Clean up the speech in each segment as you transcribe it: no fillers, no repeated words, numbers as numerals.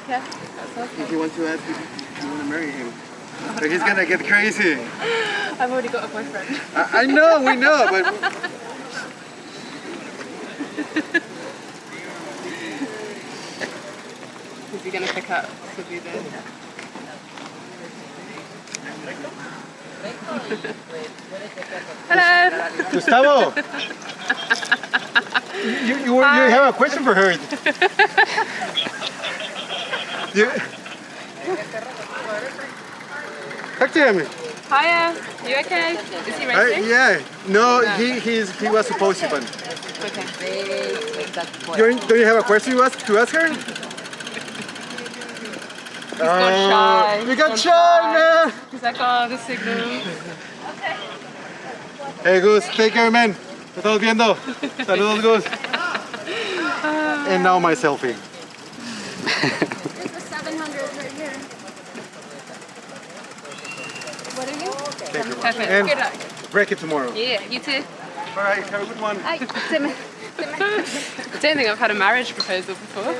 Okay. That's awesome. If you want to ask if you want to marry him. But he's gonna get crazy. I've already got a boyfriend. I know, we know, but... Is he going to pick up to do this? Hello! Gustavo! you have a question for her. Talk to him. Hiya, you okay? Is he racing? Yeah. No, he was supposed to, but... Okay. Do you have a question to ask her? He's got shy. We got shy, man! He's like, oh, the signal. Hey, Gus, take care, man. Te estamos viendo. Saludos, Gus. And now my selfie. There's a 700 right here. What are you? Thank you. Perfect. And Good luck. break it tomorrow. Yeah, you too. All right, have a good one. I don't think I've had a marriage proposal before.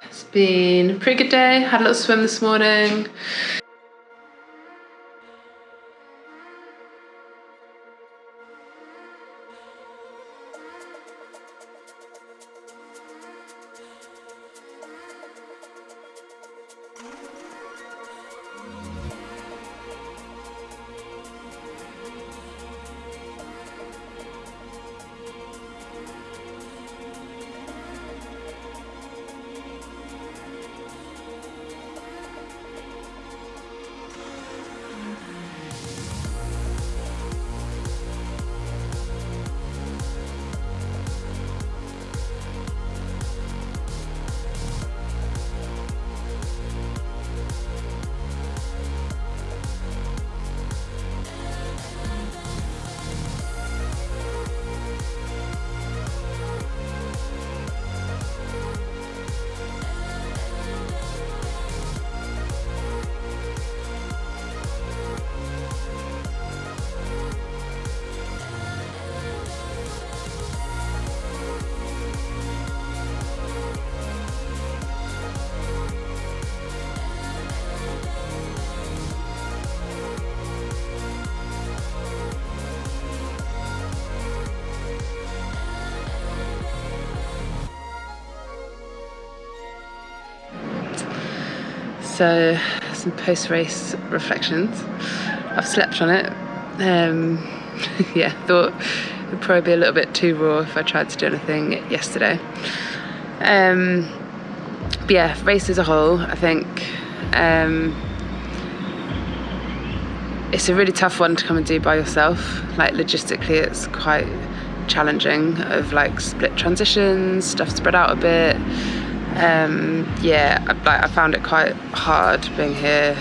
It's been a pretty good day. Had a little swim this morning. So, some post-race reflections. I've slept on it. Yeah, thought it would probably be a little bit too raw if I tried to do anything yesterday. But yeah, race as a whole, I think it's a really tough one to come and do by yourself. Like logistically, it's quite challenging of like split transitions, stuff spread out a bit. Yeah, I found it quite hard being here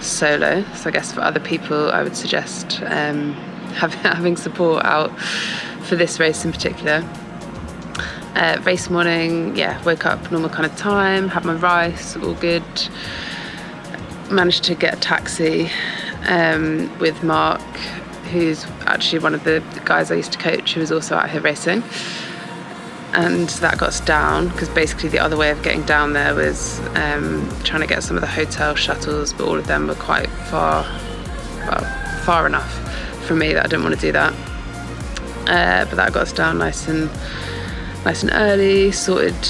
solo. So I guess for other people, I would suggest having support out for this race in particular. Race morning, yeah, woke up normal kind of time, had my rice, all good. Managed to get a taxi with Mark, who's actually one of the guys I used to coach, who was also out here racing. And that got us down, because basically the other way of getting down there was trying to get some of the hotel shuttles, but all of them were quite far enough from me that I didn't want to do that. But that got us down nice and early, sorted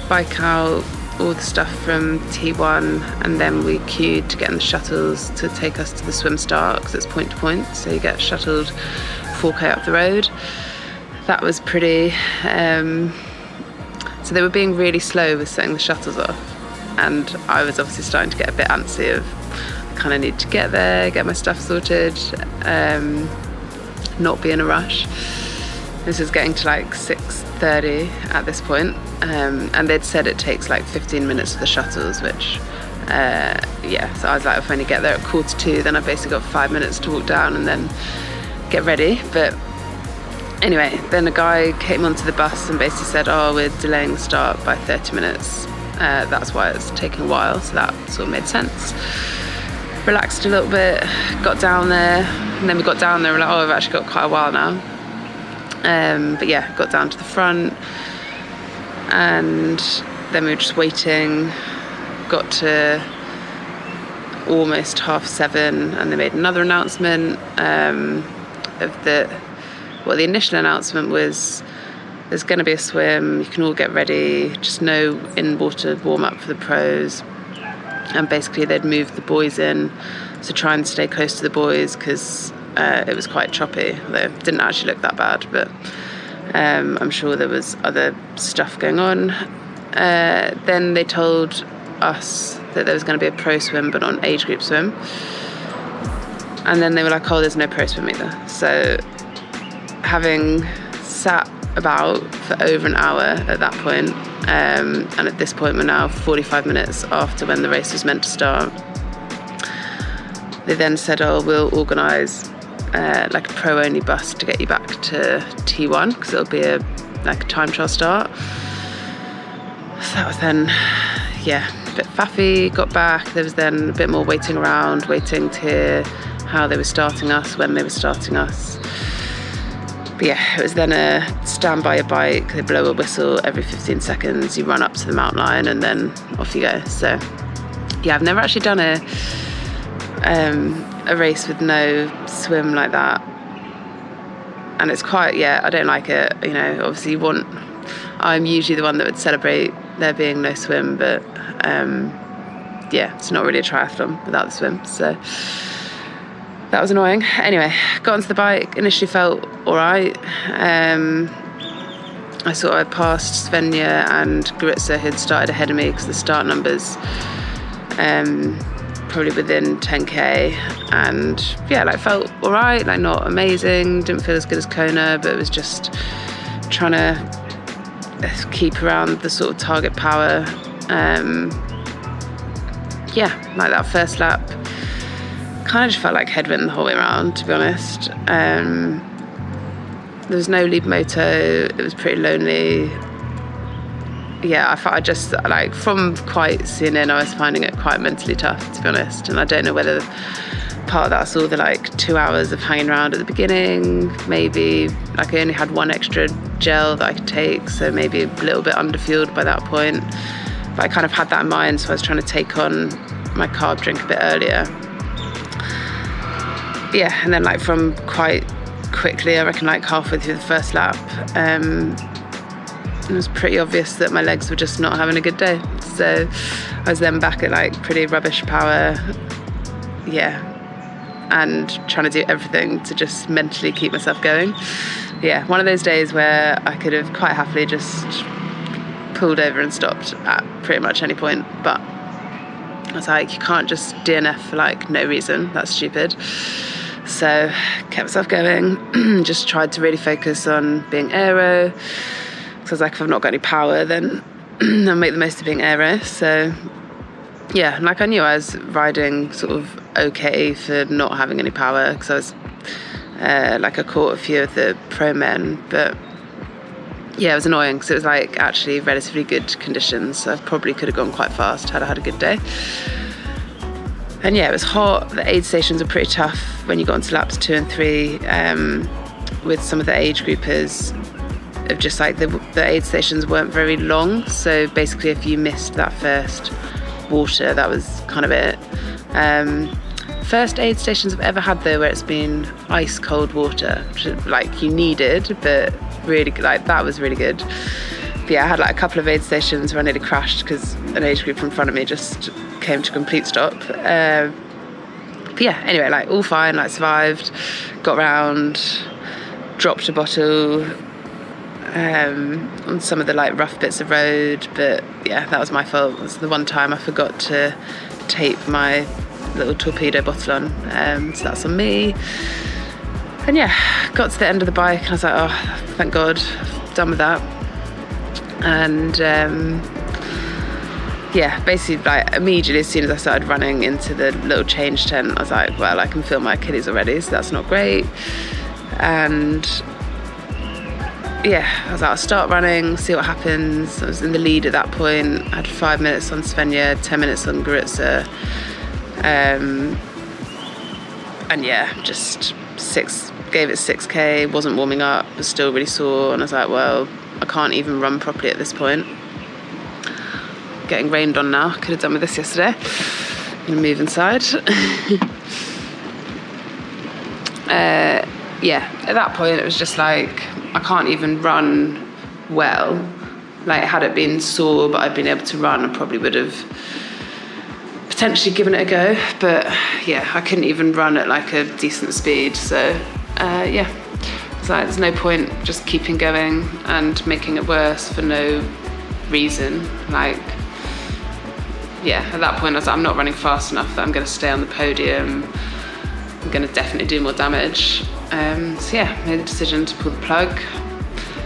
bike out, all the stuff from T1, and then we queued to get in the shuttles to take us to the swim start, because it's point to point, so you get shuttled 4k up the road. That was pretty, so they were being really slow with setting the shuttles off, and I was obviously starting to get a bit antsy of, kind of need to get there, get my stuff sorted, not be in a rush. This is getting to like 6:30 at this point, and they'd said it takes like 15 minutes for the shuttles, which so I was like, if I only get there at 1:45, then I've basically got 5 minutes to walk down and then get ready. But anyway, then a guy came onto the bus and basically said, oh, we're delaying the start by 30 minutes. That's why it's taking a while, so that sort of made sense. Relaxed a little bit, got down there, and then we got down there and we're like, oh, I've actually got quite a while now. But yeah, got down to the front, and then we were just waiting, got to almost 7:30, and they made another announcement the initial announcement was there's going to be a swim, you can all get ready, just no in-water warm-up for the pros. And basically they'd moved the boys in to try and stay close to the boys because it was quite choppy, though it didn't actually look that bad, but I'm sure there was other stuff going on. Then they told us that there was going to be a pro swim but not an age group swim, and then they were like, oh, there's no pro swim either. So having sat about for over an hour at that point, and at this point we're now 45 minutes after when the race was meant to start, they then said, oh, we'll organise like a pro only bus to get you back to T1 because it'll be a time trial start. So that was then a bit faffy. Got back, there was then a bit more waiting around, waiting to hear how they were starting us, when they were starting us. But yeah, it was then a stand by your bike, they blow a whistle every 15 seconds, you run up to the mountain line and then off you go. So yeah, I've never actually done a race with no swim like that, and it's quite, I don't like it, obviously I'm usually the one that would celebrate there being no swim, but it's not really a triathlon without the swim, so that was annoying. Anyway, got onto the bike, initially felt alright. I passed Svenja and Gritza, who'd started ahead of me because the start numbers probably within 10k, and felt alright, not amazing, didn't feel as good as Kona, but it was just trying to keep around the sort of target power. That first lap kind of just felt like headwind the whole way around, to be honest. There was no lead moto, it was pretty lonely. I just from quite soon in, I was finding it quite mentally tough, to be honest, and I don't know whether part of that's all the 2 hours of hanging around at the beginning, maybe I only had one extra gel that I could take, so maybe a little bit underfueled by that point, but I kind of had that in mind, so I was trying to take on my carb drink a bit earlier. And then from quite quickly, I reckon halfway through the first lap, it was pretty obvious that my legs were just not having a good day. So I was then back at pretty rubbish power, and trying to do everything to just mentally keep myself going. One of those days where I could have quite happily just pulled over and stopped at pretty much any point, but I was like, you can't just DNF for no reason, that's stupid. So kept myself going, just tried to really focus on being aero, because I was if I've not got any power, then I'll make the most of being aero. So I knew I was riding sort of okay for not having any power, because I was I caught a few of the pro men, but it was annoying because it was actually relatively good conditions, so I probably could have gone quite fast had I had a good day. And it was hot, the aid stations were pretty tough when you got into laps 2 and 3, with some of the age groupers, of just the aid stations weren't very long, so basically if you missed that first water, that was kind of it. First aid stations I've ever had though where it's been ice cold water, which you needed, but really that was really good. But I had a couple of aid stations where I nearly crashed because an age group in front of me just came to a complete stop. Anyway, all fine, survived, got round, dropped a bottle on some of the rough bits of road, but that was my fault. It was the one time I forgot to tape my little torpedo bottle on, so that's on me. And yeah, got to the end of the bike and I was like, oh, thank God, done with that. And yeah, basically like immediately as soon as I started running into the little change tent, I was like, well, I can feel my Achilles already, so that's not great. And yeah, I was like, I'll start running, see what happens. I was in the lead at that point. I had 5 minutes on Svenja, 10 minutes on Goritza. And yeah, just gave it 6k, wasn't warming up, was still really sore. And I was like, well, I can't even run properly at this point. Getting rained on now, could have done with this yesterday. I'm gonna move inside. Yeah, at that point it was just like, I can't even run well. Like, had it been sore but I'd been able to run, I probably would have potentially given it a go. But yeah, I couldn't even run at like a decent speed. So yeah, it's like there's no point just keeping going and making it worse for no reason. Like, yeah, at that point I was like, I'm not running fast enough that I'm going to stay on the podium. I'm going to definitely do more damage. So yeah, made the decision to pull the plug.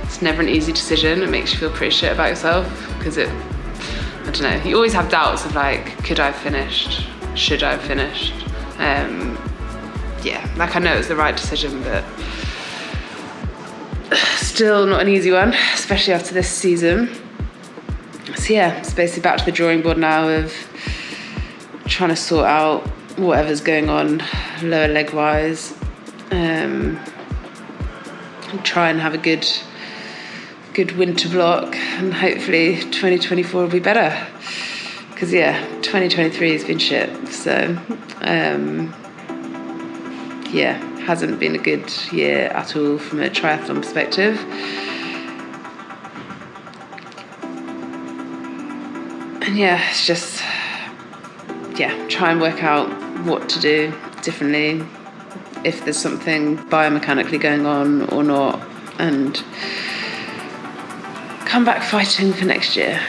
It's never an easy decision. It makes you feel pretty shit about yourself because I don't know, you always have doubts of like, could I have finished? Should I have finished? Yeah, like I know it was the right decision, but still not an easy one, especially after this season. So yeah, it's basically back to the drawing board now of trying to sort out whatever's going on lower leg wise. And try and have a good winter block, and hopefully 2024 will be better. Because yeah, 2023 has been shit. So yeah, hasn't been a good year at all from a triathlon perspective. And yeah, it's just, yeah, try and work out what to do differently, if there's something biomechanically going on or not, and come back fighting for next year.